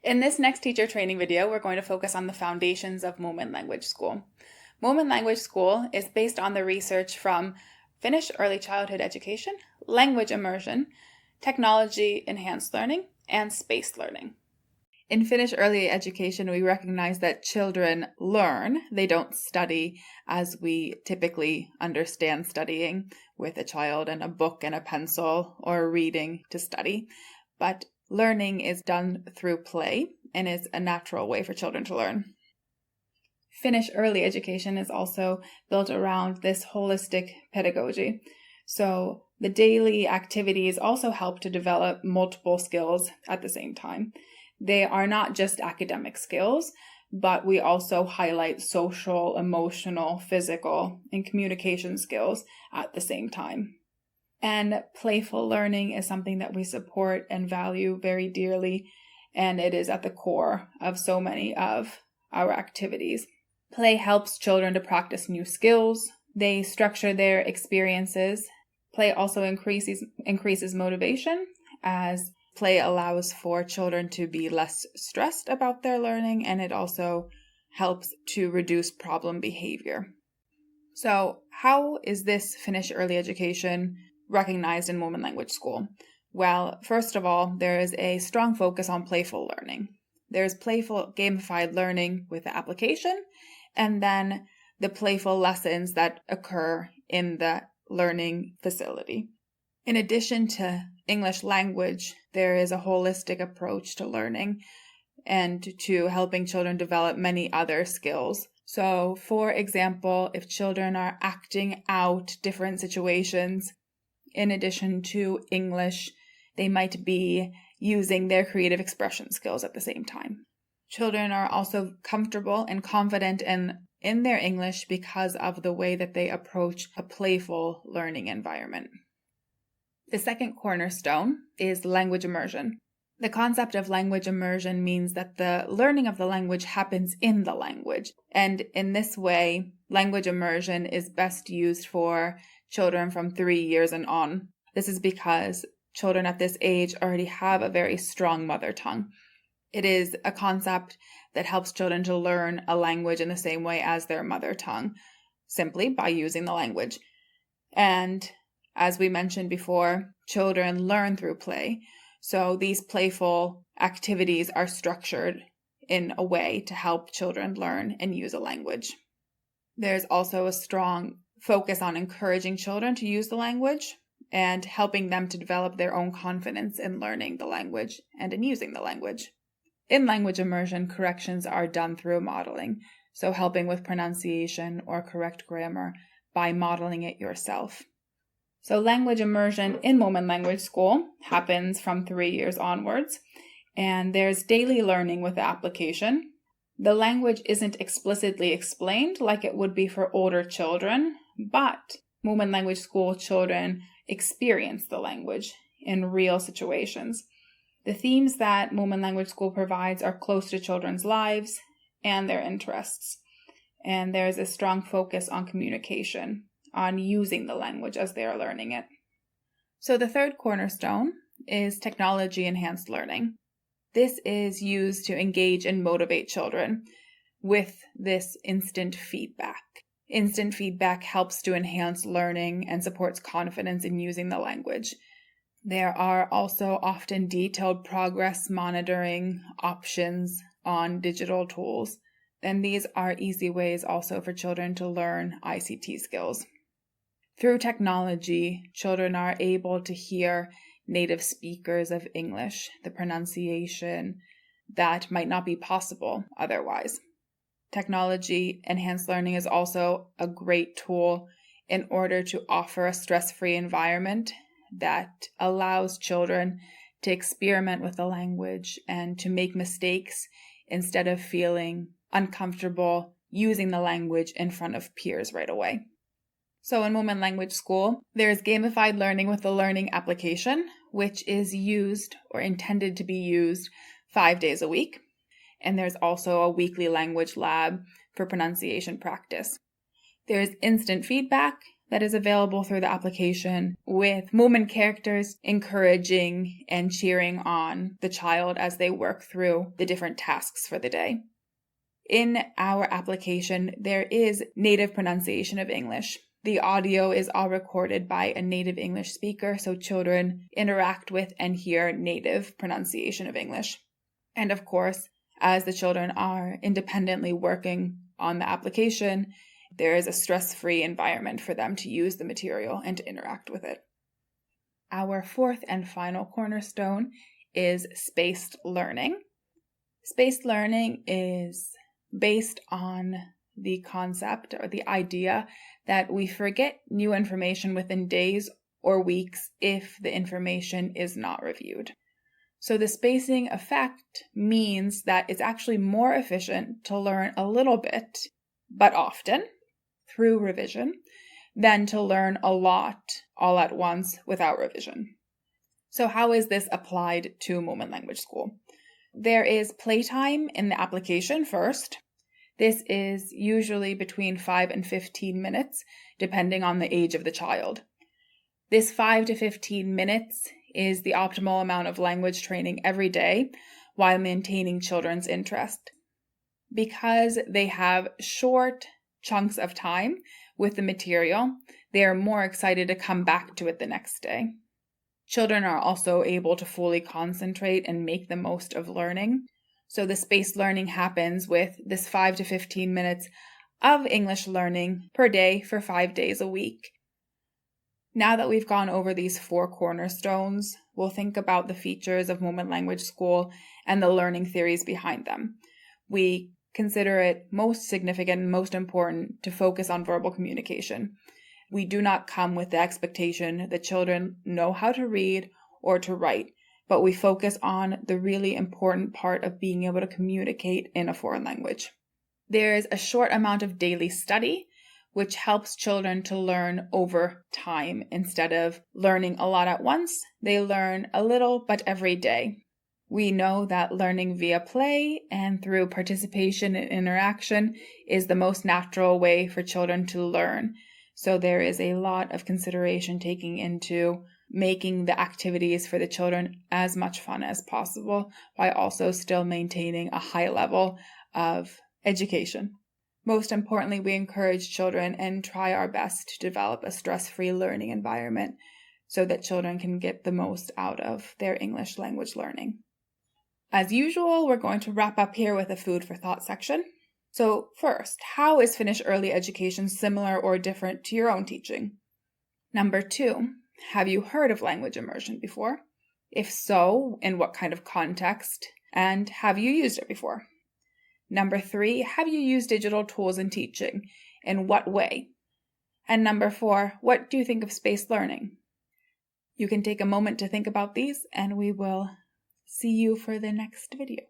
In this next teacher training video, we're going to focus on the foundations of Moment Language School. Moment Language School is based on the research from Finnish Early Childhood Education, Language Immersion, Technology Enhanced Learning, and Spaced Learning. In Finnish Early Education, we recognize that children learn. They don't study as we typically understand studying with a child and a book and a pencil or reading to study. But learning is done through play and is a natural way for children to learn. Finnish Early Education is also built around this holistic pedagogy. So the daily activities also help to develop multiple skills at the same time. They are not just academic skills, but we also highlight social, emotional, physical, and communication skills at the same time. And playful learning is something that we support and value very dearly, and it is at the core of so many of our activities. Play helps children to practice new skills. They structure their experiences. Play also increases motivation, as play allows for children to be less stressed about their learning, and it also helps to reduce problem behavior. So how is this Finnish Early Education recognized in Moment Language School? Well, first of all, there is a strong focus on playful learning. There's playful gamified learning with the application, and then the playful lessons that occur in the learning facility. In addition to English language, there is a holistic approach to learning and to helping children develop many other skills. So, for example, if children are acting out different situations, in addition to English, they might be using their creative expression skills at the same time. Children are also comfortable and confident in their English because of the way that they approach a playful learning environment. The second cornerstone is language immersion. The concept of language immersion means that the learning of the language happens in the language. And in this way, language immersion is best used for children from 3 years and on. This is because children at this age already have a very strong mother tongue. It is a concept that helps children to learn a language in the same way as their mother tongue, simply by using the language. And as we mentioned before, children learn through play. So these playful activities are structured in a way to help children learn and use a language. There's also a strong focus on encouraging children to use the language and helping them to develop their own confidence in learning the language and in using the language. In language immersion, corrections are done through modeling, so helping with pronunciation or correct grammar by modeling it yourself. So language immersion in Moment Language School happens from 3 years onwards, and there's daily learning with the application. The language isn't explicitly explained like it would be for older children, but Moment Language School children experience the language in real situations. The themes that Moment Language School provides are close to children's lives and their interests, and there's a strong focus on communication, on using the language as they are learning it. So the third cornerstone is technology enhanced learning. This is used to engage and motivate children with this instant feedback. Instant feedback helps to enhance learning and supports confidence in using the language. There are also often detailed progress monitoring options on digital tools, and these are easy ways also for children to learn ICT skills. Through technology, children are able to hear native speakers of English, the pronunciation that might not be possible otherwise. Technology enhanced learning is also a great tool in order to offer a stress-free environment that allows children to experiment with the language and to make mistakes instead of feeling uncomfortable using the language in front of peers right away. So in Moment Language School, there's gamified learning with the learning application, which is used or intended to be used 5 days a week. And there's also a weekly language lab for pronunciation practice. There's instant feedback that is available through the application with moment characters encouraging and cheering on the child as they work through the different tasks for the day. In our application, there is native pronunciation of English. The audio is all recorded by a native English speaker, so children interact with and hear native pronunciation of English. And of course, as the children are independently working on the application, there is a stress-free environment for them to use the material and to interact with it. Our fourth and final cornerstone is spaced learning. Spaced learning is based on the concept or the idea that we forget new information within days or weeks if the information is not reviewed. So the spacing effect means that it's actually more efficient to learn a little bit, but often, through revision, than to learn a lot all at once without revision. So how is this applied to Moment Language School? There is playtime in the application first. This is usually between 5 and 15 minutes, depending on the age of the child. This 5 to 15 minutes is the optimal amount of language training every day while maintaining children's interest. Because they have short chunks of time with the material, they are more excited to come back to it the next day. Children are also able to fully concentrate and make the most of learning. So the spaced learning happens with this 5 to 15 minutes of English learning per day for 5 days a week. Now that we've gone over these 4 cornerstones, we'll think about the features of Moment Language School and the learning theories behind them. We consider it most significant and most important to focus on verbal communication. We do not come with the expectation that children know how to read or to write, but we focus on the really important part of being able to communicate in a foreign language. There is a short amount of daily study, which helps children to learn over time. Instead of learning a lot at once, they learn a little but every day. We know that learning via play and through participation and interaction is the most natural way for children to learn. So there is a lot of consideration taken into making the activities for the children as much fun as possible, while also still maintaining a high level of education. Most importantly, we encourage children and try our best to develop a stress-free learning environment so that children can get the most out of their English language learning. As usual, we're going to wrap up here with a food for thought section. So first, how is Finnish early education similar or different to your own teaching? Number 2, have you heard of language immersion before? If so, in what kind of context? And have you used it before? Number 3, have you used digital tools in teaching? In what way? And number 4, what do you think of spaced learning? You can take a moment to think about these, and we will see you for the next video.